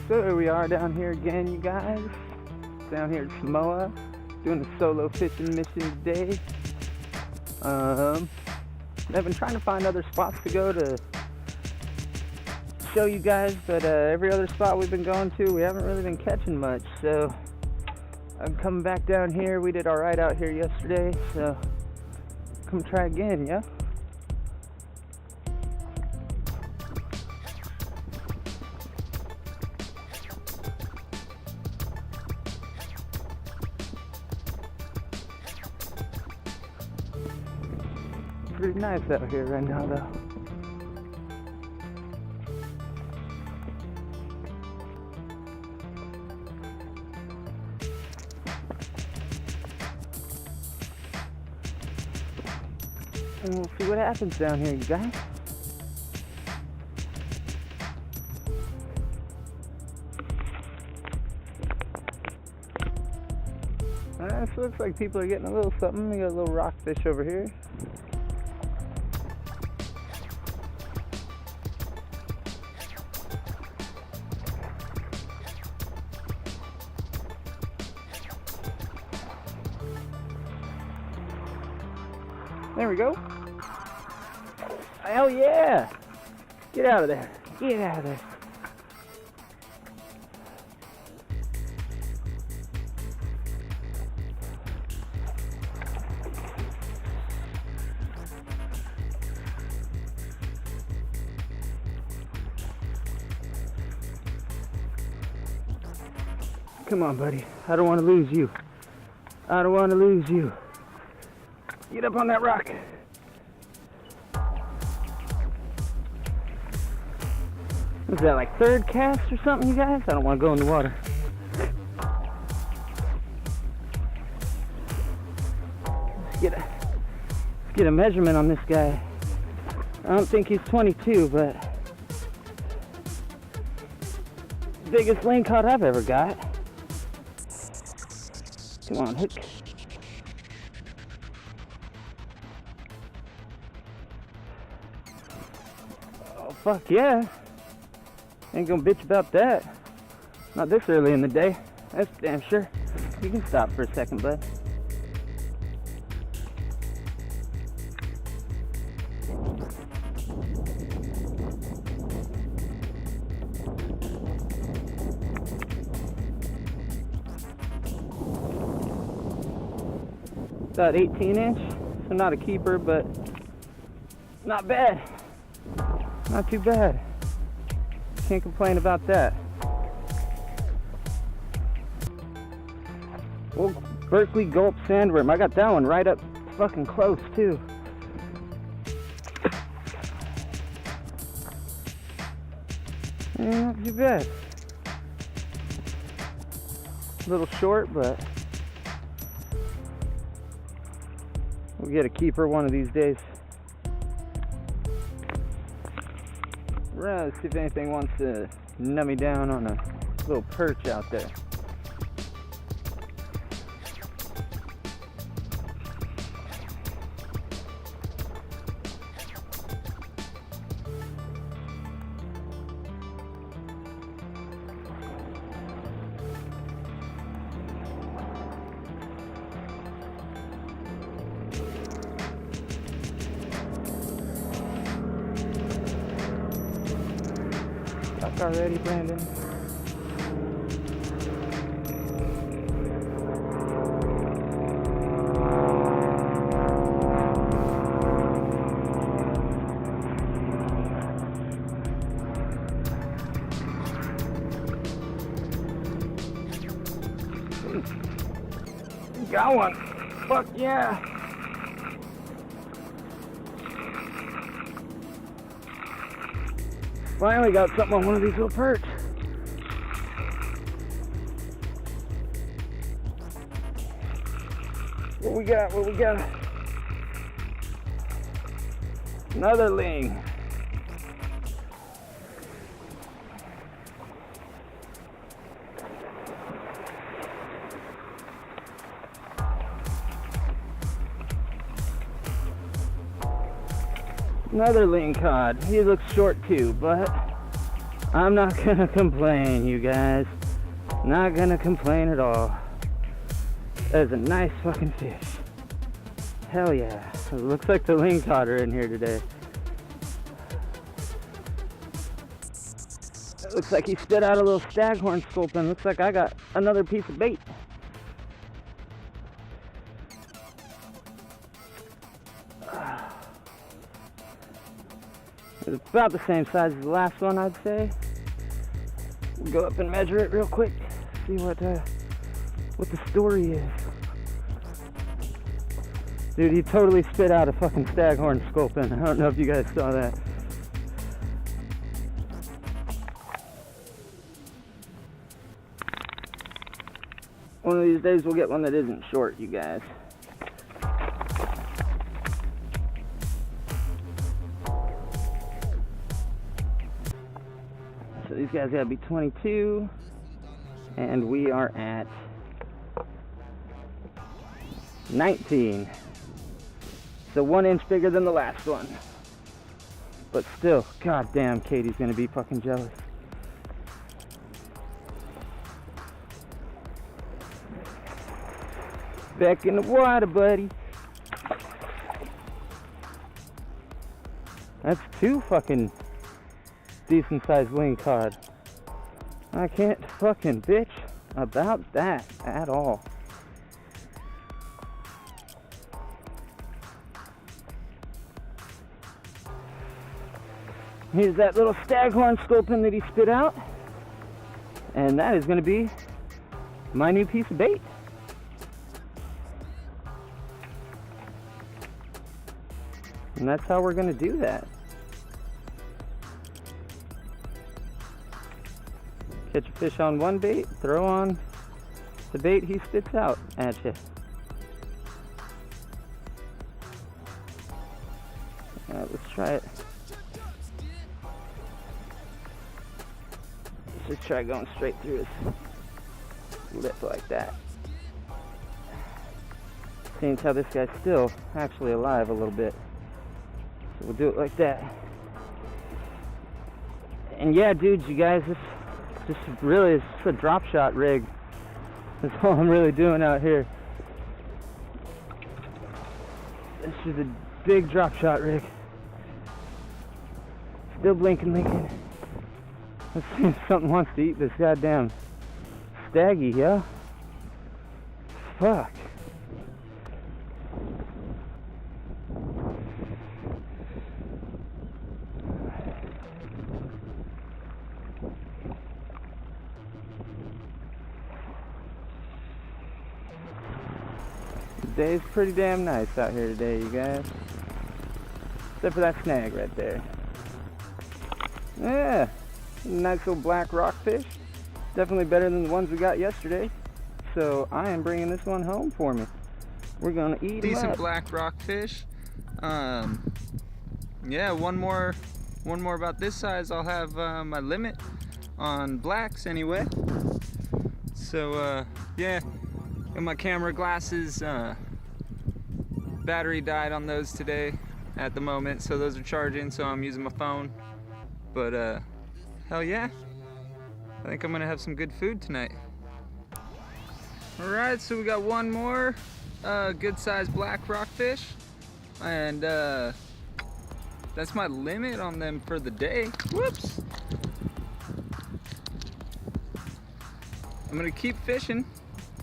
So here we are down here again, you guys. Down here at SAMOA, doing a solo fishing mission today. I've been trying to find other spots to go to show you guys, but every other spot we've been going to, we haven't really been catching much. So I'm coming back down here. We did all right out here yesterday, so come try again, yeah? Pretty nice out here right now, though. And we'll see what happens down here, you guys. This looks like people are getting a little something. We got a little rockfish over here. There we go. Hell yeah! Get out of there. Get out of there. Come on, buddy. I don't want to lose you. I don't want to lose you. Get up on that rock. Was that like third cast or something, you guys? I don't want to go in the water. Let's get a measurement on this guy. I don't think he's 22, but biggest Ling Cod I've ever got. Come on, hook. Oh, fuck yeah. Ain't gonna bitch about that. Not this early in the day. That's damn sure. You can stop for a second, bud. About 18-inch, so not a keeper, but not bad. Not too bad. Can't complain about that. Well, Berkeley Gulp Sandworm. I got that one right up fucking close too. Not too bad. A little short, but we'll get a keeper one of these days. Let's see if anything wants to nut me down on a little perch out there. Already, Brandon. Got one. Fuck yeah. Finally got something on one of these little perch. What we got? What we got? Another ling. Another Ling Cod. He looks short too, but I'm not gonna complain, you guys. Not gonna complain at all. That is a nice fucking fish. Hell yeah. It looks like the Ling Cod are in here today. It looks like he spit out a little staghorn sculpin. Looks like I got another piece of bait. It's about the same size as the last one, I'd say. We'll go up and measure it real quick. See what the story is. Dude, he totally spit out a fucking staghorn sculpin. I don't know if you guys saw that. One of these days we'll get one that isn't short, you guys. So these guys gotta be 22, and we are at 19. So 1 inch bigger than the last one. But still, goddamn, Katie's gonna be fucking jealous. Back in the water, buddy. That's 2 fucking decent sized Ling Cod. I can't fucking bitch about that at all. Here's that little staghorn sculpin that he spit out. And that is going to be my new piece of bait. And that's how we're going to do that. Catch a fish on one bait, throw on the bait he spits out at you. Alright, let's try it. Let's just try going straight through his lip like that. Seems how this guy's still actually alive a little bit. So we'll do it like that. And yeah, dudes, you guys, this really is just a drop shot rig. That's all I'm really doing out here. This is a big drop shot rig. Still blinking, Lincoln. Let's see if something wants to eat this goddamn staggy, yeah? Fuck. The day's pretty damn nice out here today, you guys. Except for that snag right there. Yeah, nice little black rockfish. Definitely better than the ones we got yesterday. So I am bringing this one home for me. We're gonna eat decent black rockfish. Yeah, one more about this size. I'll have my limit on blacks anyway. So yeah, got my camera glasses. Battery died on those today at the moment, so those are charging, so I'm using my phone. But hell yeah, I think I'm gonna have some good food tonight. All right, so we got one more good sized black rockfish, and that's my limit on them for the day. Whoops. I'm gonna keep fishing,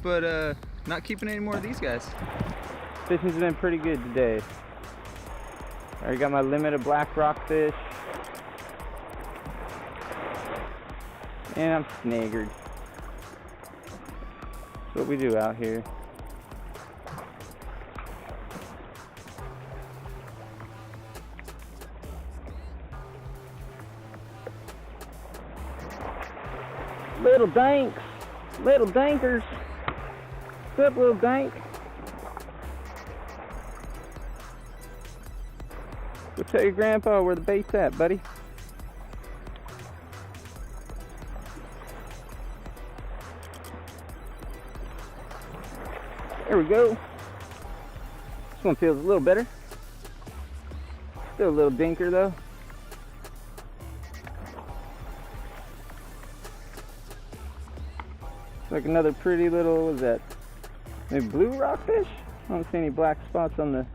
but not keeping any more of these guys. Fishing's been pretty good today. I already got my limit of black rockfish. And I'm snaggered. That's what we do out here. Little danks, little dankers. What's up, little dank? Go tell your grandpa where the bait's at, buddy. There we go. This one feels a little better. Still a little dinker though. like another pretty little, what is that? Maybe blue rockfish? I don't see any black spots on the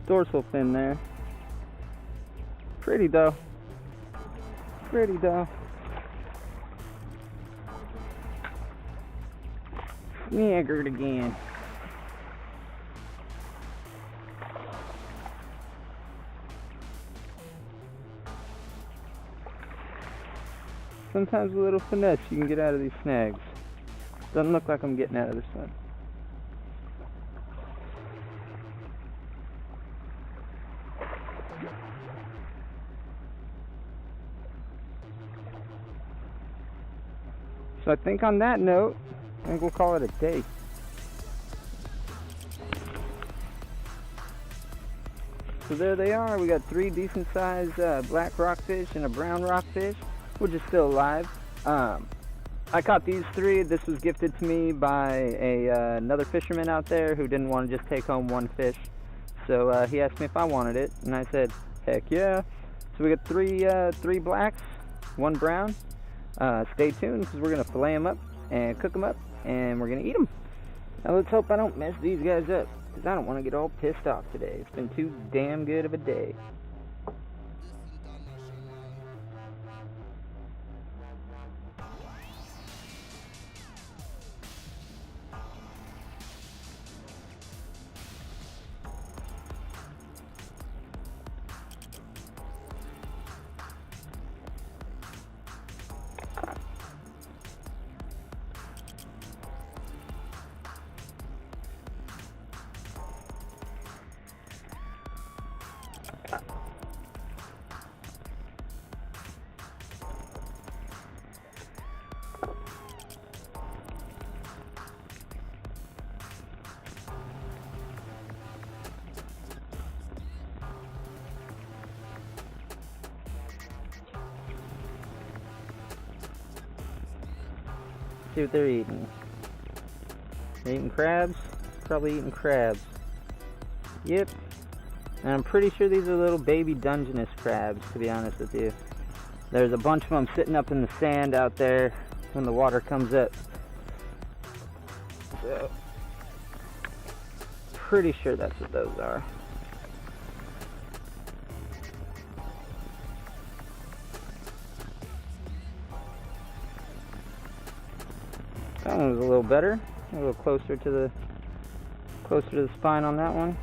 dorsal fin there. Pretty though. Pretty though. Snaggered again. Sometimes with a little finesse you can get out of these snags. Doesn't look like I'm getting out of this one. So I think on that note, I think we'll call it a day. So there they are. We got 3 decent sized black rockfish and a brown rockfish, which is still alive. I caught these 3. This was gifted to me by another fisherman out there who didn't want to just take home 1 fish. So he asked me if I wanted it, and I said, heck yeah. So we got 3 blacks, 1 brown. Stay tuned because we're going to fillet them up and cook them up, and we're going to eat them. Now let's hope I don't mess these guys up, because I don't want to get all pissed off today. It's been too damn good of a day. See what they're eating. They're eating crabs? Probably eating crabs. Yep. And I'm pretty sure these are little baby Dungeness crabs, to be honest with you. There's a bunch of them sitting up in the sand out there when the water comes up. So, pretty sure that's what those are. That one was a little better, a little closer to the spine on that one.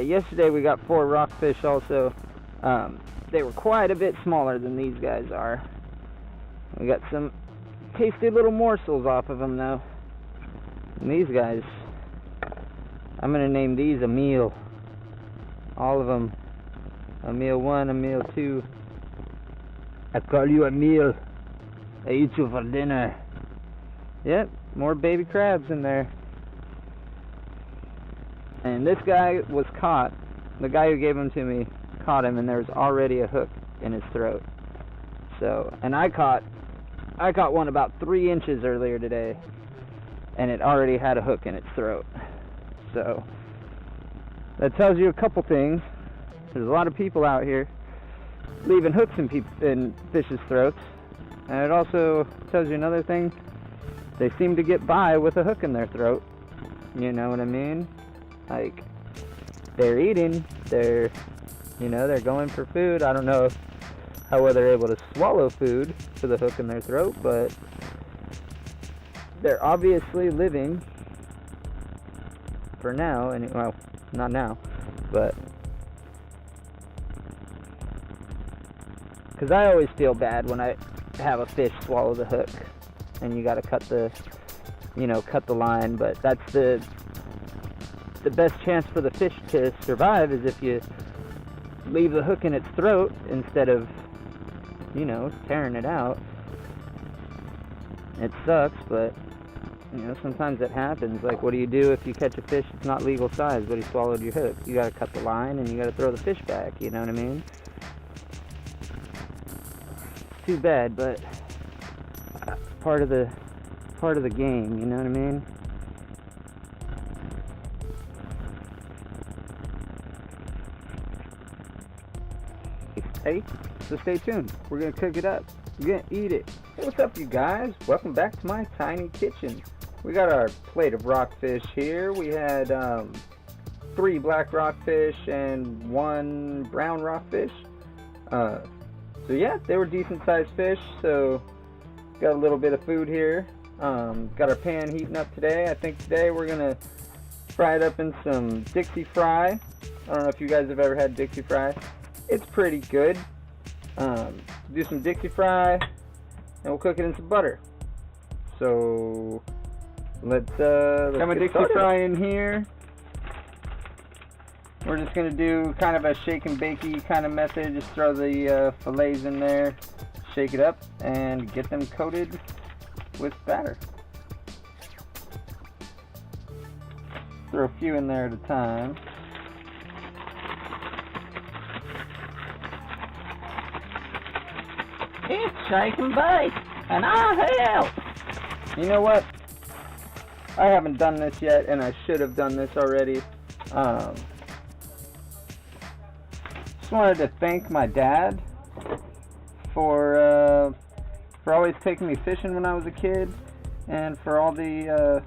Yesterday we got 4 rockfish also. They were quite a bit smaller than these guys are. We got some tasty little morsels off of them though. And these guys, I'm gonna name these a meal. All of them. A meal 1, a meal 2. I call you a meal. I eat you for dinner. Yep, more baby crabs in there. And this guy was caught. The guy who gave him to me caught him, and there was already a hook in his throat. So, and I caught one about 3 inches earlier today, and it already had a hook in its throat. So that tells you a couple things. There's a lot of people out here leaving hooks in fish's throats, and it also tells you another thing. They seem to get by with a hook in their throat. You know what I mean? Like, they're eating, they're going for food. I don't know how well they're able to swallow food with a hook in their throat, but they're obviously living for now, and well, not now, but because I always feel bad when I have a fish swallow the hook, and you got to cut the line. But that's the best chance for the fish to survive is if you leave the hook in its throat instead of, tearing it out. It sucks, but, sometimes it happens. Like, what do you do if you catch a fish that's not legal size, but he swallowed your hook? You gotta cut the line, and you gotta throw the fish back, you know what I mean? too bad, but part of the game, you know what I mean? Hey, so stay tuned. We're gonna cook it up. We're gonna eat it. Hey, what's up, you guys? Welcome back to my tiny kitchen. We got our plate of rockfish here. We had 3 black rockfish and 1 brown rockfish. So yeah, they were decent sized fish. So got a little bit of food here. Got our pan heating up today. I think today we're gonna fry it up in some Dixie fry. I don't know if you guys have ever had Dixie fry. It's pretty good. Do some Dixie fry, and we'll cook it in some butter. So let's got my Dixie fry in here. We're just gonna do kind of a shake and bakey kind of method. Just throw the fillets in there, shake it up, and get them coated with batter. Throw a few in there at a time. It's shake and bake, and I'll help. You know what? I haven't done this yet, and I should have done this already. Just wanted to thank my dad for always taking me fishing when I was a kid, and for all the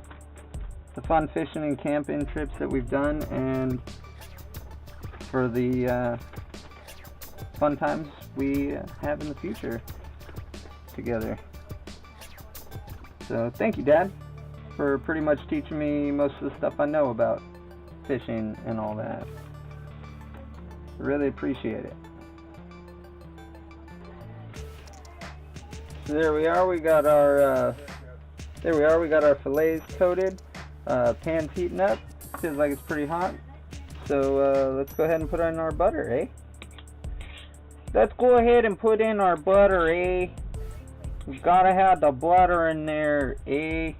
fun fishing and camping trips that we've done, and for the fun times we have in the future together. So thank you, Dad, for pretty much teaching me most of the stuff I know about fishing and all that. I really appreciate it. So there we are. We got our fillets coated. Pan's heating up. Feels like it's pretty hot. So let's go ahead and put in our butter, eh? Let's go ahead and put in our butter, eh? We gotta have the butter in there, eh?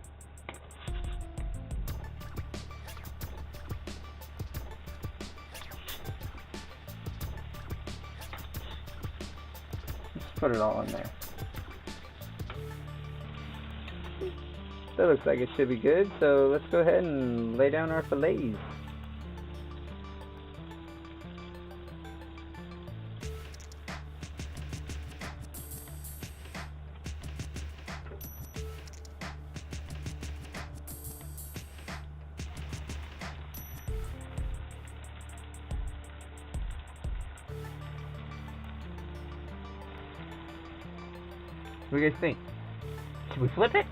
Let's put it all in there. That looks like it should be good, so let's go ahead and lay down our fillets. What do you guys think? Should we flip it?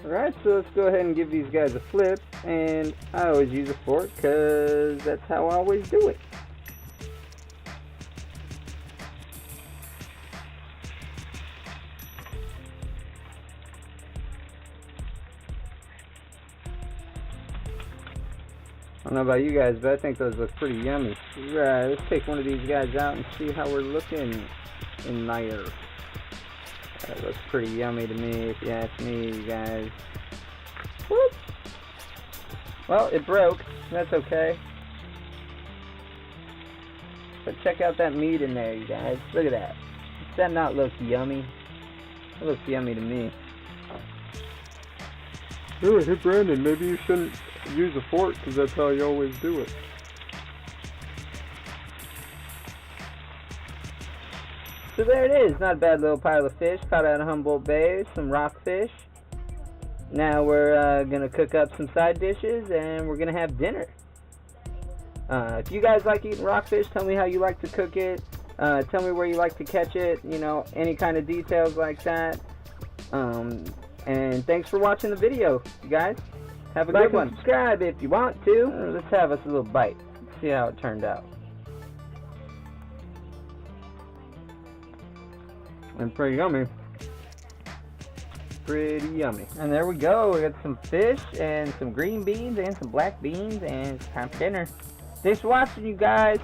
Alright, so let's go ahead and give these guys a flip, and I always use a fork because that's how I always do it. I don't know about you guys, but I think those look pretty yummy. Right, let's take one of these guys out and see how we're looking in there. That looks pretty yummy to me, if you ask me, you guys. Whoop. Well, it broke. That's okay. But check out that meat in there, you guys. Look at that. Does that not look yummy? It looks yummy to me. Really, hey Brandon, maybe you shouldn't use a fork because that's how you always do it. So there it is. Not a bad little pile of fish caught out of Humboldt Bay. Some rockfish. Now we're going to cook up some side dishes and we're going to have dinner. If you guys like eating rockfish, tell me how you like to cook it. Tell me where you like to catch it. You know, any kind of details like that. And thanks for watching the video, you guys. Have a good one. Subscribe if you want to. Let's have us a little bite. See how it turned out. And pretty yummy. Pretty yummy. And there we go. We got some fish and some green beans and some black beans, and it's time for dinner. Thanks for watching, you guys.